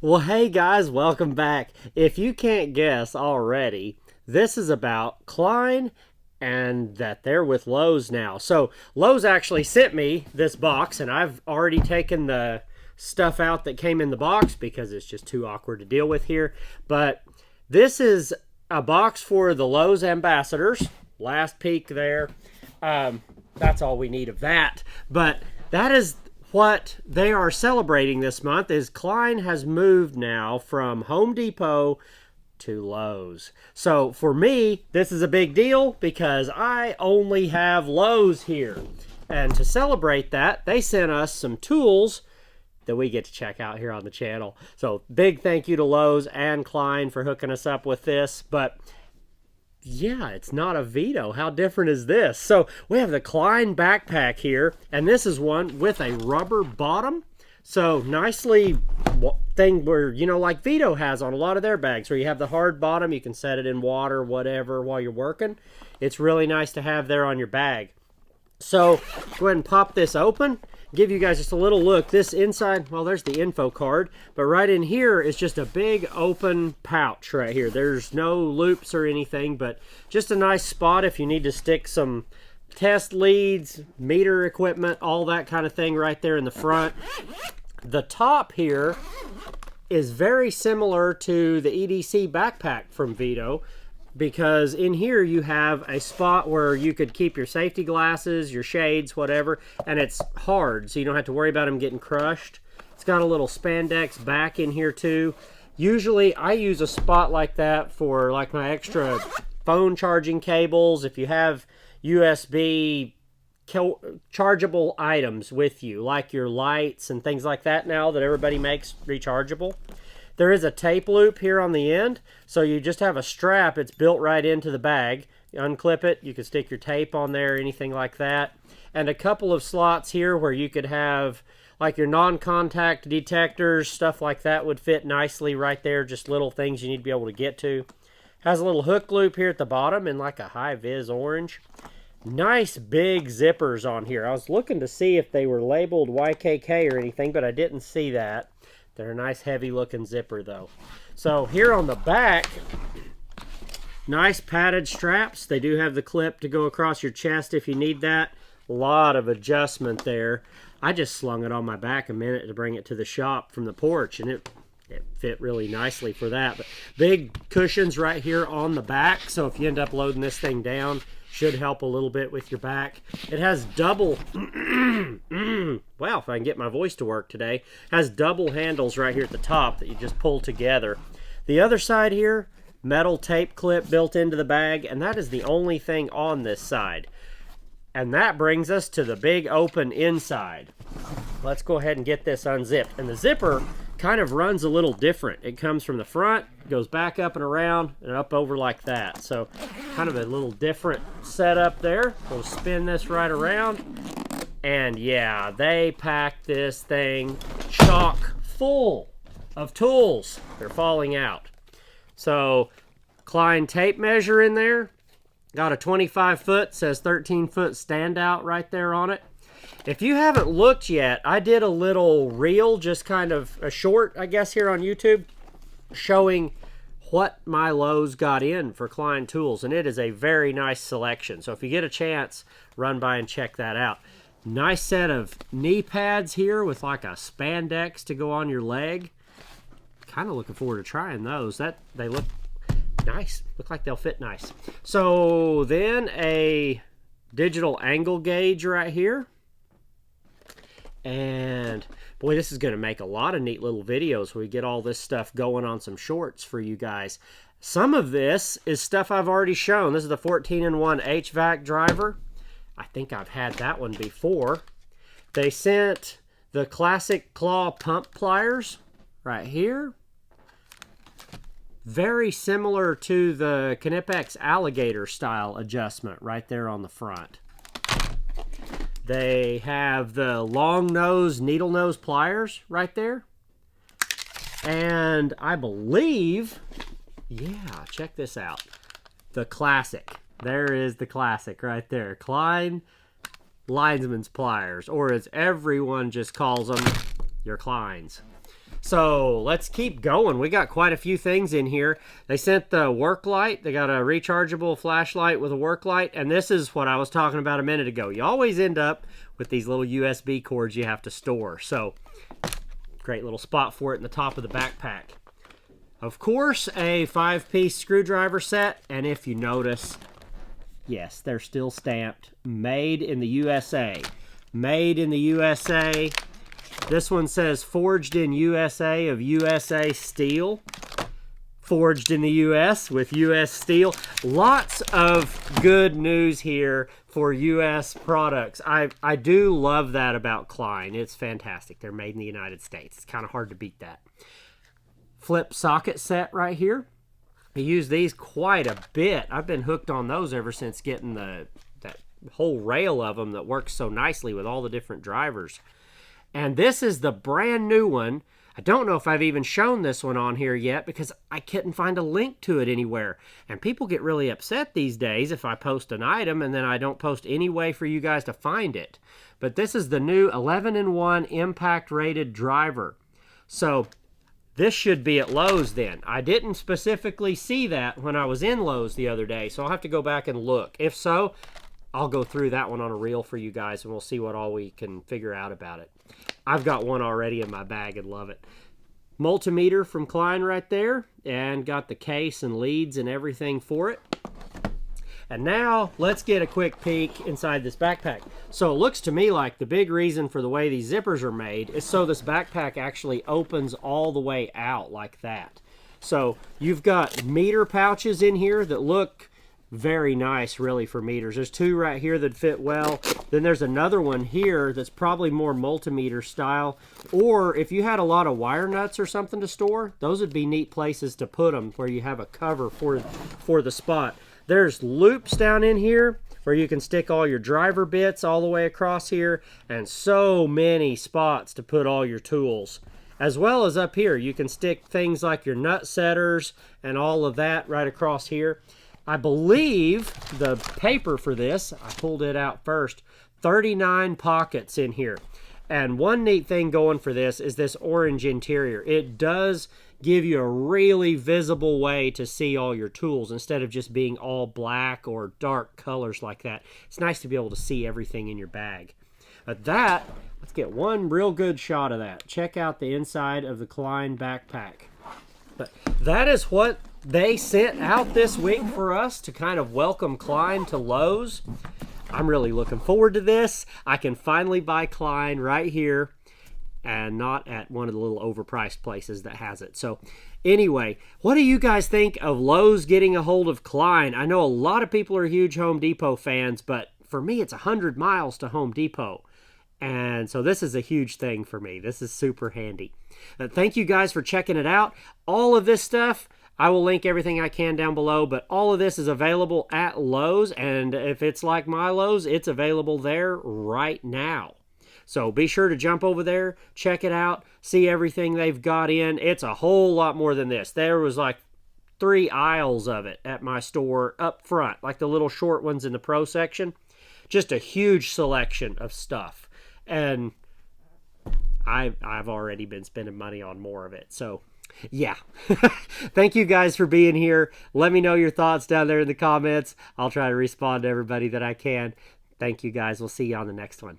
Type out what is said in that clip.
Well, hey guys, welcome back. If you can't guess already, this is about Klein and that they're with Lowe's now. So, Lowe's actually sent me this box, and I've already taken the stuff out that came in the box because it's just too awkward to deal with here. But this is a box for the Lowe's ambassadors. Last peek there. That's all we need of that. But that is what they are celebrating this month is Klein has moved now from Home Depot to Lowe's. So for me, this is a big deal because I only have Lowe's here. And to celebrate that, they sent us some tools that we get to check out here on the channel. So big thank you to Lowe's and Klein for hooking us up with this. But yeah, it's not a Vito. How different is this? So we have the Klein backpack here, and this is one with a rubber bottom. So nicely thing where, like Vito has on a lot of their bags, where you have the hard bottom, you can set it in water, whatever, while you're working. It's really nice to have there on your bag. So go ahead and pop this open. Give you guys just a little look. This inside, well, there's the info card, but right in here is just a big open pouch right here. There's no loops or anything, but just a nice spot if you need to stick some test leads, meter equipment, all that kind of thing right there in the front. The top here is very similar to the EDC backpack from Vito, because in here you have a spot where you could keep your safety glasses, your shades, whatever, and it's hard, so you don't have to worry about them getting crushed. It's got a little spandex back in here too. Usually I use a spot like that for like my extra phone charging cables. If you have USB chargeable items with you, like your lights and things like that now that everybody makes rechargeable. There is a tape loop here on the end, so you just have a strap. It's built right into the bag. You unclip it, you can stick your tape on there, anything like that. And a couple of slots here where you could have like your non-contact detectors, stuff like that would fit nicely right there, just little things you need to be able to get to. Has a little hook loop here at the bottom in like a high-vis orange. Nice big zippers on here. I was looking to see if they were labeled YKK or anything, but I didn't see that. They're a nice heavy looking zipper though. So here on the back, nice padded straps. They do have the clip to go across your chest if you need that. A lot of adjustment there. I just slung it on my back a minute to bring it to the shop from the porch, and it fit really nicely for that. But big cushions right here on the back, so if you end up loading this thing down, should help a little bit with your back. It has double, well, if I can get my voice to work today, has double handles right here at the top that you just pull together. The other side here, metal tape clip built into the bag, and that is the only thing on this side. And that brings us to the big open inside. Let's go ahead and get this unzipped. And the zipper kind of runs a little different. It comes from the front, goes back up and around, and up over like that. So kind of a little different setup there. We'll spin this right around. And yeah, they packed this thing chock full of tools. They're falling out. So Klein tape measure in there. Got a 25 foot, says 13 foot standout right there on it. If you haven't looked yet, I did a little reel, just kind of a short, I guess, here on YouTube, showing what my Lowe's got in for Klein Tools, and it is a very nice selection. So if you get a chance, run by and check that out. Nice set of knee pads here with like a spandex to go on your leg. Kind of looking forward to trying those. They look nice. Look like they'll fit nice. So then a digital angle gauge right here. And boy, this is going to make a lot of neat little videos where we get all this stuff going on some shorts for you guys. Some of this is stuff I've already shown. This is the 14-in-1 HVAC driver. I think I've had that one before. They sent the classic claw pump pliers right here. Very similar to the Knipex alligator style adjustment right there on the front. They have the long nose, needle nose pliers right there. And I believe, yeah, check this out. The classic. There is the classic right there. Klein lineman's pliers, or as everyone just calls them, your Kleins. So let's keep going. We got quite a few things in here. They sent the work light. They got a rechargeable flashlight with a work light. And this is what I was talking about a minute ago. You always end up with these little USB cords you have to store. So great little spot for it in the top of the backpack. Of course, a 5-piece screwdriver set. And if you notice, yes, they're still stamped. Made in the USA. Made in the USA. This one says forged in USA of USA steel. Forged in the US with US steel. Lots of good news here for US products. I do love that about Klein. It's fantastic. They're made in the United States. It's kind of hard to beat that. Flip socket set right here. I use these quite a bit. I've been hooked on those ever since getting that whole rail of them that works so nicely with all the different drivers. And this is the brand new one. I don't know if I've even shown this one on here yet because I couldn't find a link to it anywhere. And people get really upset these days if I post an item and then I don't post any way for you guys to find it. But this is the new 11-in-1 impact rated driver. So this should be at Lowe's then. I didn't specifically see that when I was in Lowe's the other day, so I'll have to go back and look. If so, I'll go through that one on a reel for you guys and we'll see what all we can figure out about it. I've got one already in my bag and love it. Multimeter from Klein right there, and got the case and leads and everything for it. And now let's get a quick peek inside this backpack. So it looks to me like the big reason for the way these zippers are made is so this backpack actually opens all the way out like that. So you've got meter pouches in here that look very nice really for meters. There's two right here that fit well. Then there's another one here that's probably more multimeter style. Or if you had a lot of wire nuts or something to store, those would be neat places to put them where you have a cover for the spot. There's loops down in here where you can stick all your driver bits all the way across here, and so many spots to put all your tools. As well as up here, you can stick things like your nut setters and all of that right across here. I believe the paper for this, I pulled it out first, 39 pockets in here. And one neat thing going for this is this orange interior. It does give you a really visible way to see all your tools instead of just being all black or dark colors like that. It's nice to be able to see everything in your bag. But that, let's get one real good shot of that. Check out the inside of the Klein backpack. But that is what they sent out this week for us to kind of welcome Klein to Lowe's. I'm really looking forward to this. I can finally buy Klein right here and not at one of the little overpriced places that has it. So anyway, what do you guys think of Lowe's getting a hold of Klein? I know a lot of people are huge Home Depot fans, but for me, it's 100 miles to Home Depot. And so this is a huge thing for me. This is super handy. Thank you guys for checking it out. All of this stuff, I will link everything I can down below, but all of this is available at Lowe's, and if it's like my Lowe's, it's available there right now. So be sure to jump over there, check it out, see everything they've got in. It's a whole lot more than this. There was like 3 aisles of it at my store up front, like the little short ones in the pro section. Just a huge selection of stuff. And I've already been spending money on more of it. So yeah. Thank you guys for being here. Let me know your thoughts down there in the comments. I'll try to respond to everybody that I can. Thank you guys. We'll see you on the next one.